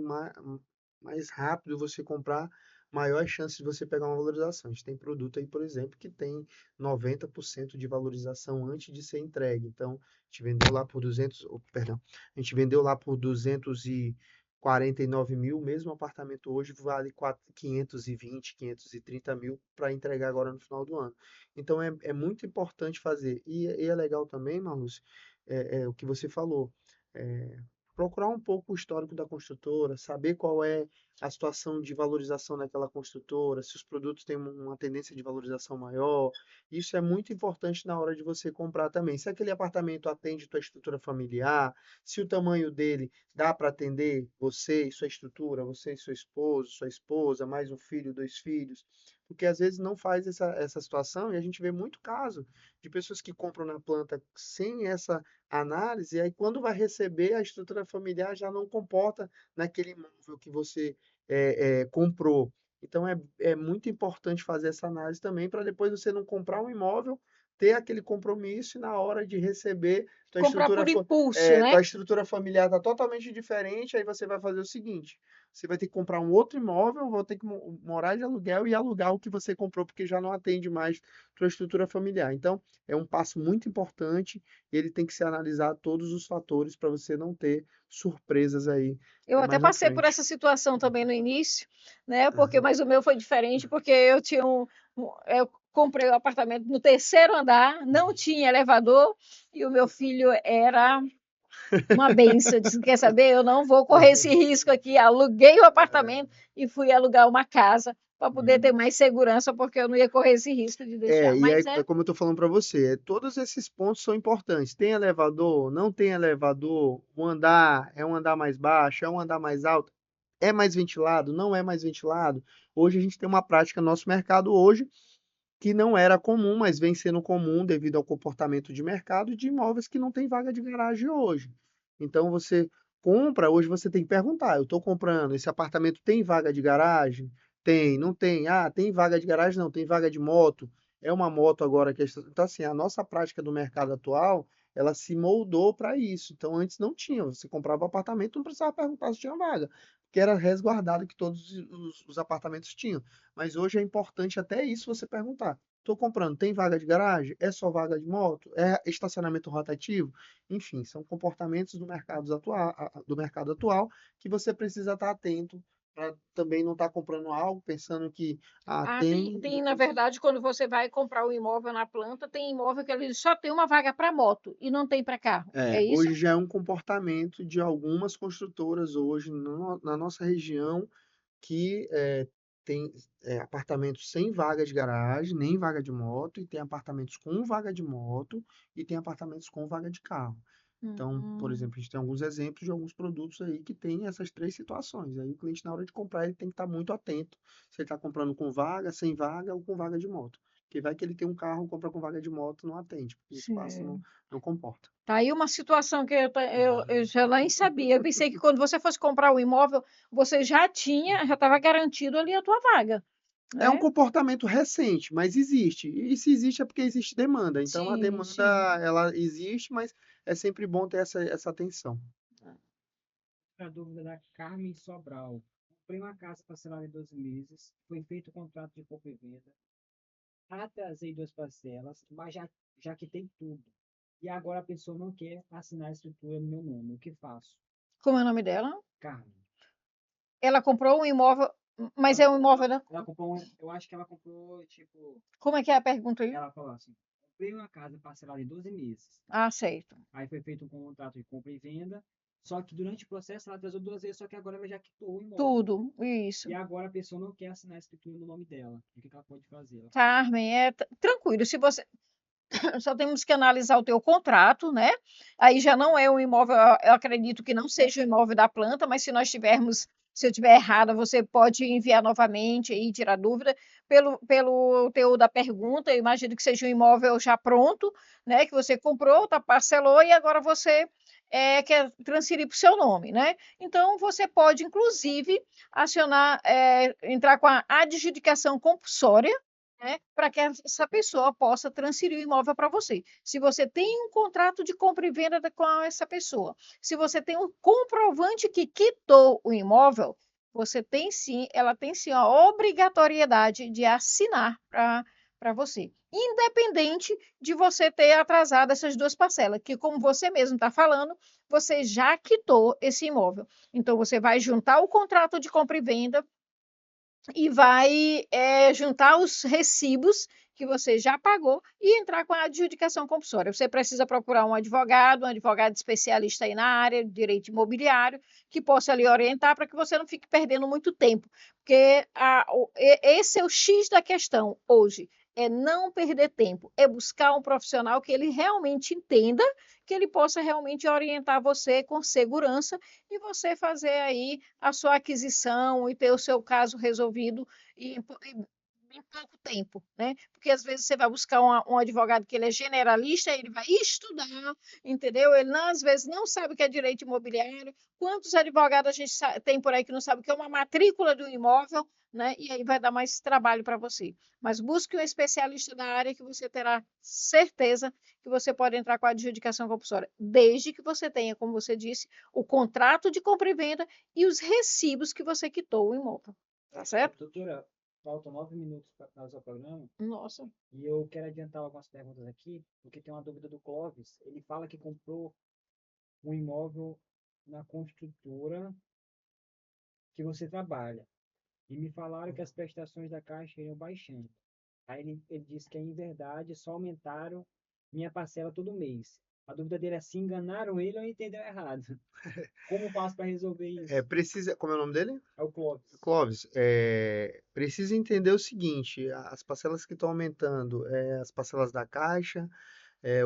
mais rápido você comprar, maior a chance de você pegar uma valorização. A gente tem produto aí, por exemplo, que tem 90% de valorização antes de ser entregue. Então, a gente vendeu lá por 200, perdão, a gente vendeu lá por 249 mil, o mesmo apartamento hoje vale 520, 530 mil para entregar agora no final do ano. Então é muito importante fazer. E é legal também, Marlúcio, o que você falou. é, Procurar um pouco o histórico da construtora, saber qual é a situação de valorização daquela construtora, se os produtos têm uma tendência de valorização maior. Isso é muito importante na hora de você comprar também. Se aquele apartamento atende tua estrutura familiar, se o tamanho dele dá para atender você e sua estrutura, você e seu esposo, sua esposa, mais um filho, dois filhos, porque às vezes não faz essa situação e a gente vê muito caso de pessoas que compram na planta sem essa análise, e aí quando vai receber, a estrutura familiar já não comporta naquele imóvel que você comprou. Então é muito importante fazer essa análise também para depois você não comprar um imóvel, ter aquele compromisso e na hora de receber, Comprar por impulso, né? tua estrutura familiar está totalmente diferente, aí você vai fazer o seguinte: você vai ter que comprar um outro imóvel, vou ter que morar de aluguel e alugar o que você comprou, porque já não atende mais tua estrutura familiar. Então, é um passo muito importante, e ele tem que ser analisado todos os fatores para você não ter surpresas aí Eu até mais na passei por frente. essa situação também no início, né? Porque, Aham. mas o meu foi diferente, porque eu tinha eu comprei o apartamento no terceiro andar, não tinha elevador, e o meu filho era uma benção. Eu disse, quer saber? Eu não vou correr esse risco aqui. Aluguei o apartamento e fui alugar uma casa para poder ter mais segurança, porque eu não ia correr esse risco de deixar. E aí, Mas é, como eu tô falando para você, todos esses pontos são importantes. Tem elevador, não tem elevador, o andar é um andar mais baixo, é um andar mais alto, é mais ventilado, não é mais ventilado. Hoje a gente tem uma prática no nosso mercado hoje que não era comum, mas vem sendo comum devido ao comportamento de mercado de imóveis que não tem vaga de garagem hoje. Então você compra, hoje você tem que perguntar, eu estou comprando, esse apartamento tem vaga de garagem? Tem, não tem? Ah, tem vaga de garagem? Não, tem vaga de moto. É uma moto agora que então assim, a nossa prática do mercado atual ela se moldou para isso. Então, antes não tinha. Você comprava apartamento, não precisava perguntar se tinha vaga, porque era resguardado que todos os apartamentos tinham. Mas hoje é importante até isso você perguntar. Estou comprando, tem vaga de garagem? É só vaga de moto? É estacionamento rotativo? Enfim, são comportamentos do mercado atual que você precisa estar atento para também não estar comprando algo pensando que tem, Tem, na depois. verdade, quando você vai comprar um imóvel na planta, tem imóvel que ele só tem uma vaga para moto e não tem para carro. É isso? Hoje já é um comportamento de algumas construtoras hoje na nossa região que tem apartamentos sem vaga de garagem, nem vaga de moto, e tem apartamentos com vaga de moto e tem apartamentos com vaga de carro. Então, por Hum. exemplo, a gente tem alguns exemplos de alguns produtos aí que tem essas três situações. Aí o cliente, na hora de comprar, ele tem que estar muito atento se ele está comprando com vaga, sem vaga ou com vaga de moto. Porque vai que ele tem um carro, compra com vaga de moto, não atende, porque o espaço Sim. não comporta. Tá aí uma situação que eu já nem sabia. Eu pensei que quando você fosse comprar o imóvel, você já estava garantido ali a tua vaga, É um né? comportamento recente, mas existe. E se existe é porque existe demanda. Então a Sim, demanda sim. ela existe, mas é sempre bom ter essa atenção. A dúvida da Carmen Sobral. Comprei uma casa parcelada em 12 meses, foi feito o contrato de compra e venda, atrasei duas parcelas, mas já quitei tudo. E agora a pessoa não quer assinar a escritura no meu nome. O que faço? Como é o nome dela? Carmen. Ela comprou um imóvel, mas Ela, é um imóvel da... ela comprou, eu acho que ela comprou, tipo, Como é que é a pergunta aí? ela falou assim, comprei uma casa parcelada em 12 meses. Ah, certo. Aí foi feito um contrato de compra e venda, só que durante o processo ela atrasou duas vezes, só que agora ela já quitou o imóvel. Tudo, isso. E agora a pessoa não quer assinar a escritura no nome dela. O que ela pode fazer? Carmen, tranquilo. Se você só temos que analisar o teu contrato, né? Aí já não é um imóvel, eu acredito que não seja o imóvel da planta, mas se eu tiver errada, você pode enviar novamente e tirar dúvida. Pelo teor da pergunta, eu imagino que seja um imóvel já pronto, né? Que você comprou, tá, parcelou e agora você quer transferir para o seu nome, né? Então, você pode, inclusive, entrar com a adjudicação compulsória, né, para que essa pessoa possa transferir o imóvel para você. Se você tem um contrato de compra e venda com essa pessoa, se você tem um comprovante que quitou o imóvel, ela tem sim a obrigatoriedade de assinar para você, independente de você ter atrasado essas duas parcelas, que como você mesmo está falando, você já quitou esse imóvel. Então, você vai juntar o contrato de compra e venda e vai juntar os recibos que você já pagou e entrar com a adjudicação compulsória. Você precisa procurar um advogado especialista aí na área de direito imobiliário, que possa lhe orientar para que você não fique perdendo muito tempo, porque esse é o X da questão hoje, é não perder tempo, é buscar um profissional que ele realmente entenda, que ele possa realmente orientar você com segurança e você fazer aí a sua aquisição e ter o seu caso resolvido em pouco tempo, né? Porque às vezes você vai buscar um advogado que ele é generalista, ele vai estudar, entendeu? Ele às vezes não sabe o que é direito imobiliário. Quantos advogados a gente tem por aí que não sabe o que é uma matrícula do imóvel, né? E aí vai dar mais trabalho para você. Mas busque um especialista da área que você terá certeza que você pode entrar com a adjudicação compulsória, desde que você tenha, como você disse, o contrato de compra e venda e os recibos que você quitou o imóvel. Tá certo? Doutora, faltam 9 minutos para finalizar o programa Nossa. e eu quero adiantar algumas perguntas aqui, porque tem uma dúvida do Clóvis. Ele fala que comprou um imóvel na construtora que você trabalha e me falaram que as prestações da Caixa iriam baixando. Aí ele disse que, em verdade, só aumentaram minha parcela todo mês. A dúvida dele é se enganaram ele ou entendeu errado. Como faço para resolver isso? Como é o nome dele? É o Clóvis. Clóvis, precisa entender o seguinte: as parcelas que estão aumentando, as parcelas da Caixa,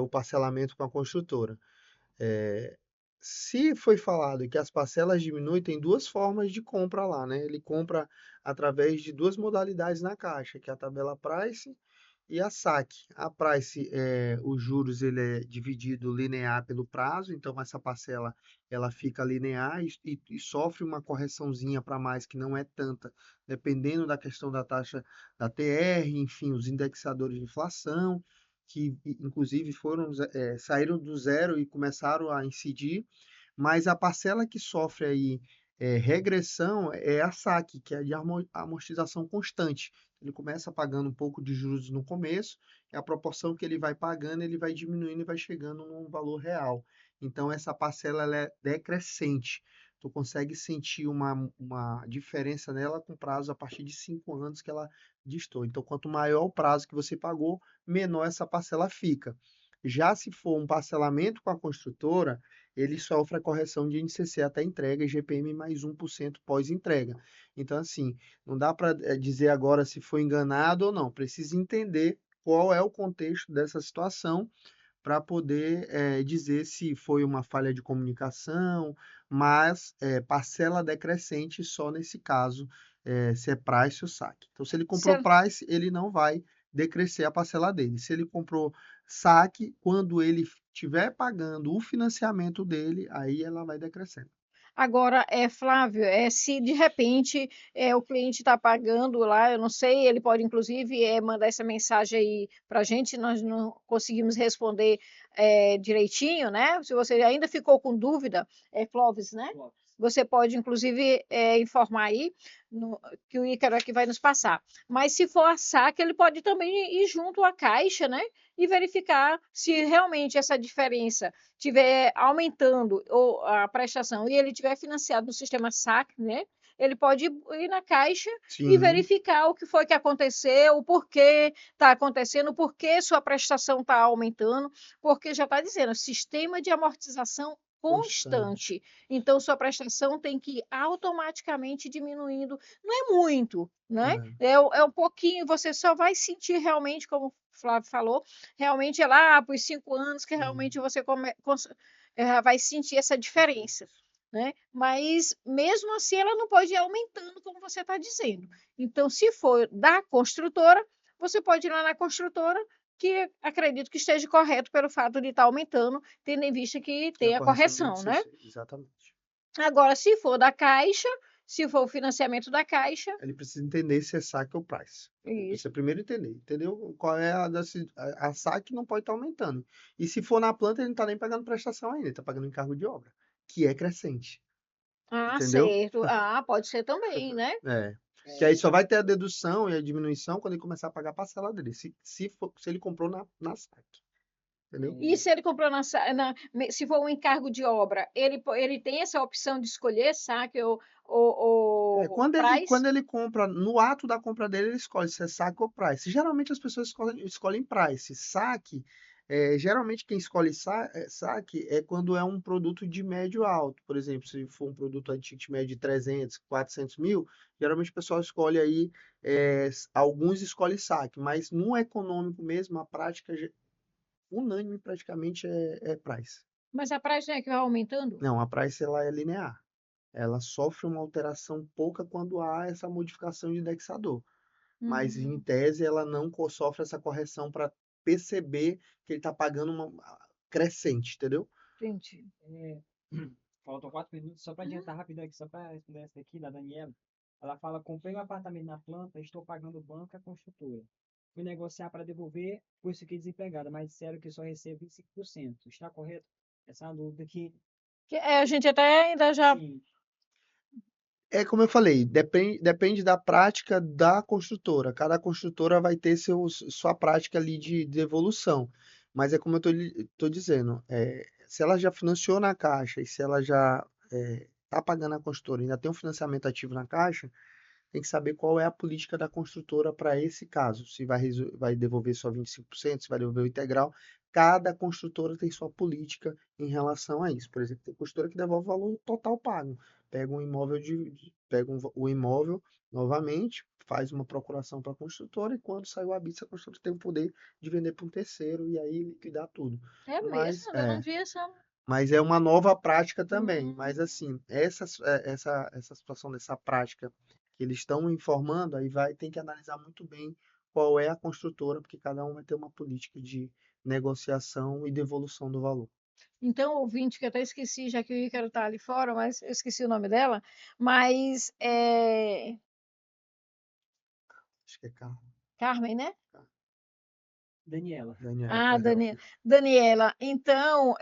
o parcelamento com a construtora. É, Se foi falado que as parcelas diminuem, tem duas formas de compra lá, né? Ele compra através de duas modalidades na Caixa, que é a tabela Price e a saque. A Price, os juros ele é dividido linear pelo prazo, então essa parcela ela fica linear e sofre uma correçãozinha para mais que não é tanta, dependendo da questão da taxa da TR, enfim, os indexadores de inflação. que inclusive saíram do zero e começaram a incidir, mas a parcela que sofre aí regressão é a saque, que é de amortização constante. Ele começa pagando um pouco de juros no começo, e a proporção que ele vai pagando, ele vai diminuindo e vai chegando num valor real. Então, essa parcela ela é decrescente. Tu consegue sentir uma diferença nela com prazo a partir de 5 anos que ela distou. Então, quanto maior o prazo que você pagou, menor essa parcela fica. Já se for um parcelamento com a construtora, ele sofre a correção de INCC até entrega e GPM mais 1% pós-entrega. Então, assim, não dá para dizer agora se foi enganado ou não. Precisa entender qual é o contexto dessa situação para poder dizer se foi uma falha de comunicação, mas parcela decrescente só nesse caso, se é price ou saque. Então, se ele comprou price, ele não vai decrescer a parcela dele. Se ele comprou saque, quando ele estiver pagando o financiamento dele, aí ela vai decrescendo. Agora, Flávio, se de repente o cliente está pagando lá, eu não sei, ele pode inclusive mandar essa mensagem aí para a gente, nós não conseguimos responder direitinho, né? Se você ainda ficou com dúvida, Clóvis, né? Você pode inclusive informar aí que o Ícaro aqui vai nos passar. Mas se for a saque, ele pode também ir junto à Caixa, né? E verificar se realmente essa diferença estiver aumentando ou a prestação e ele tiver financiado no sistema SAC, né? Ele pode ir na Caixa e verificar o que foi que aconteceu, o porquê está acontecendo, o porquê sua prestação está aumentando, porque já está dizendo, sistema de amortização constante. Então, sua prestação tem que ir automaticamente diminuindo. Não é muito, né? É um pouquinho, você só vai sentir realmente, como o Flávio falou, realmente é lá por 5 anos que realmente você vai sentir essa diferença. Né? Mas mesmo assim ela não pode ir aumentando como você está dizendo. Então, se for da construtora, você pode ir lá na construtora, que acredito que esteja correto pelo fato de estar aumentando, tendo em vista que tem a correção, né? Exatamente. Agora, se for da Caixa, se for o financiamento da Caixa... Ele precisa entender se é saque ou price. Ele precisa primeiro entender. Entendeu? Qual é a saque não pode estar aumentando. E se for na planta, ele não está nem pagando prestação ainda, ele está pagando encargo de obra, que é crescente. Entendeu? Certo. Pode ser também, né? Que aí só vai ter a dedução e a diminuição quando ele começar a pagar a parcela dele, se ele comprou na saque. Entendeu? E se ele comprou se for um encargo de obra, ele tem essa opção de escolher saque ou price? Quando ele compra, no ato da compra dele, ele escolhe se é saque ou price. Geralmente as pessoas escolhem price. Saque, geralmente quem escolhe saque é quando é um produto de médio alto. Por exemplo, se for um produto de ticket médio de 300, 400 mil, geralmente o pessoal escolhe aí, alguns escolhem saque, mas no econômico mesmo, a prática unânime praticamente é price. Mas a price não é que vai aumentando? Não, a price ela é linear. Ela sofre uma alteração pouca quando há essa modificação de indexador. Mas, em tese, ela não sofre essa correção para perceber que ele está pagando uma crescente, entendeu? Entendi. Faltam 4 minutos, só para adiantar rapidão aqui, só para responder essa aqui da Daniela. Ela fala: comprei um apartamento na planta, estou pagando banco à construtora. Fui negociar para devolver, pois fiquei desempregada, mas disseram que só recebo 25%. Está correto? Essa é uma dúvida que a gente até ainda já... sim, É como eu falei, depende da prática da construtora. Cada construtora vai ter sua prática ali de devolução. Mas é como eu estou dizendo, se ela já financiou na Caixa e se ela já está pagando a construtora, e ainda tem um financiamento ativo na Caixa, tem que saber qual é a política da construtora para esse caso. Se vai devolver só 25%, se vai devolver o integral. Cada construtora tem sua política em relação a isso. Por exemplo, tem construtora que devolve o valor total pago. Pega um imóvel o imóvel novamente, faz uma procuração para a construtora e quando sai o habite, a construtora tem o poder de vender para um terceiro e aí liquidar tudo. É Mas mesmo, eu não vi essa... Mas é uma nova prática também. Mas assim, essa situação dessa prática que eles estão informando, aí tem que analisar muito bem qual é a construtora, porque cada um vai ter uma política de negociação e devolução do valor. Então, ouvinte, que eu até esqueci, já que o Ícaro está ali fora, mas eu esqueci o nome dela, mas Acho que é carro. Carmen, né? Daniela. Ah, Perdão. Daniela, então,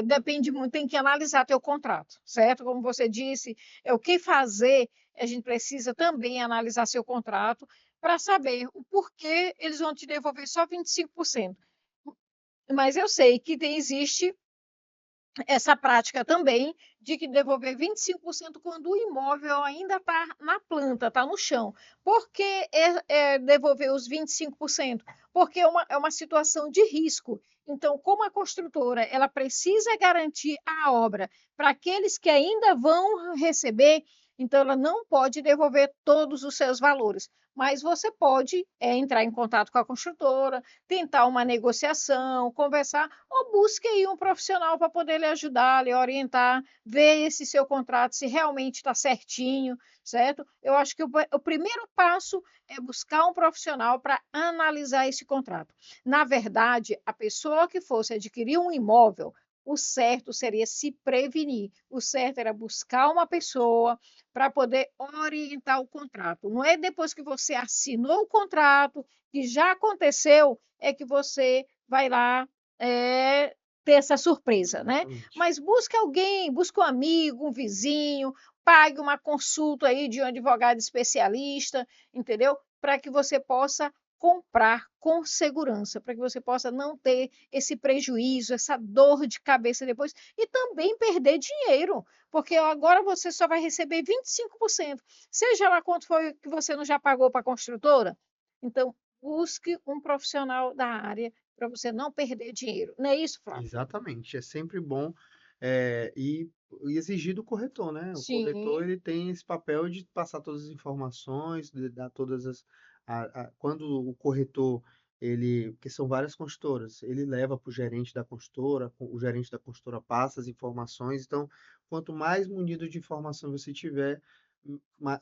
depende muito, tem que analisar teu contrato, certo? Como você disse, o que fazer, a gente precisa também analisar seu contrato para saber o porquê eles vão te devolver só 25%. Mas eu sei que existe essa prática também de que devolver 25% quando o imóvel ainda está na planta, está no chão. Por que devolver os 25%? Porque é uma situação de risco. Então, como a construtora ela precisa garantir a obra para aqueles que ainda vão receber, então ela não pode devolver todos os seus valores. Mas você pode entrar em contato com a construtora, tentar uma negociação, conversar, ou busque aí um profissional para poder lhe ajudar, lhe orientar, ver esse seu contrato se realmente está certinho, certo? Eu acho que o primeiro passo é buscar um profissional para analisar esse contrato. Na verdade, a pessoa que fosse adquirir um imóvel, o certo seria se prevenir. O certo era buscar uma pessoa para poder orientar o contrato. Não é depois que você assinou o contrato, que já aconteceu, é que você vai lá ter essa surpresa, né? Exatamente. Mas busque alguém, busque um amigo, um vizinho, pague uma consulta aí de um advogado especialista, entendeu? Para que você possa comprar com segurança, para que você possa não ter esse prejuízo, essa dor de cabeça depois e também perder dinheiro, porque agora você só vai receber 25%, seja lá quanto foi que você não já pagou para a construtora. Então, busque um profissional da área para você não perder dinheiro. Não é isso, Flávio? Exatamente. É sempre bom e exigir do corretor, né? O corretor Sim, ele tem esse papel de passar todas as informações, de dar todas as quando o corretor porque são várias consultoras, ele leva para o gerente da consultora, o gerente da consultora passa as informações. Então, quanto mais munido de informação você tiver,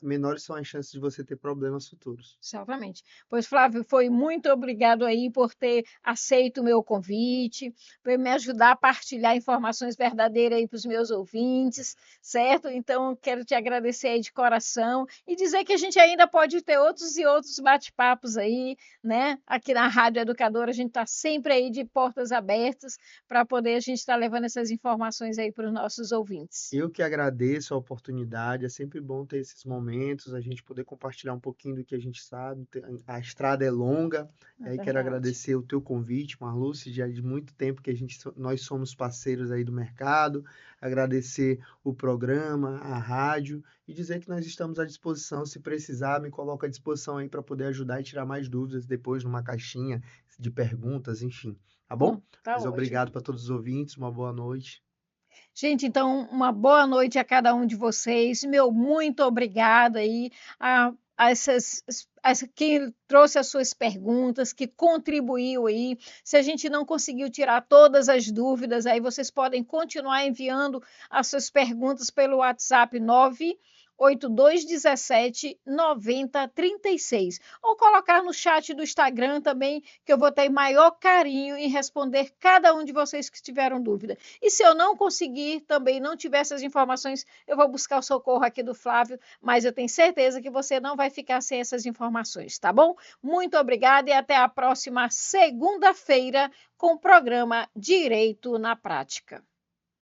menores são as chances de você ter problemas futuros. exatamente. Pois, Flávio, foi muito obrigado aí por ter aceito o meu convite, por me ajudar a partilhar informações verdadeiras aí para os meus ouvintes, certo? Então, quero te agradecer aí de coração e dizer que a gente ainda pode ter outros e outros bate-papos aí, né? Aqui na Rádio Educadora, a gente está sempre aí de portas abertas para poder a gente estar levando essas informações aí para os nossos ouvintes. Eu que agradeço a oportunidade, é sempre bom ter esses momentos, a gente poder compartilhar um pouquinho do que a gente sabe. A estrada é longa, e É aí quero verdade. agradecer o teu convite, Marluce, já de muito tempo que nós somos parceiros aí do mercado, agradecer o programa, a rádio, e dizer que nós estamos à disposição, se precisar, me coloca à disposição aí para poder ajudar e tirar mais dúvidas depois numa caixinha de perguntas, enfim, tá bom? Tá Mas ótimo. obrigado para todos os ouvintes, uma boa noite. Gente, então, uma boa noite a cada um de vocês. Meu muito obrigada aí a quem trouxe as suas perguntas, que contribuiu aí. Se a gente não conseguiu tirar todas as dúvidas, aí vocês podem continuar enviando as suas perguntas pelo WhatsApp 98217 9036 ou colocar no chat do Instagram também, que eu vou ter maior carinho em responder cada um de vocês que tiveram dúvida. E se eu não conseguir, também não tiver essas informações, eu vou buscar o socorro aqui do Flávio, mas eu tenho certeza que você não vai ficar sem essas informações, tá bom? Muito obrigada e até a próxima segunda-feira com o programa Direito na Prática.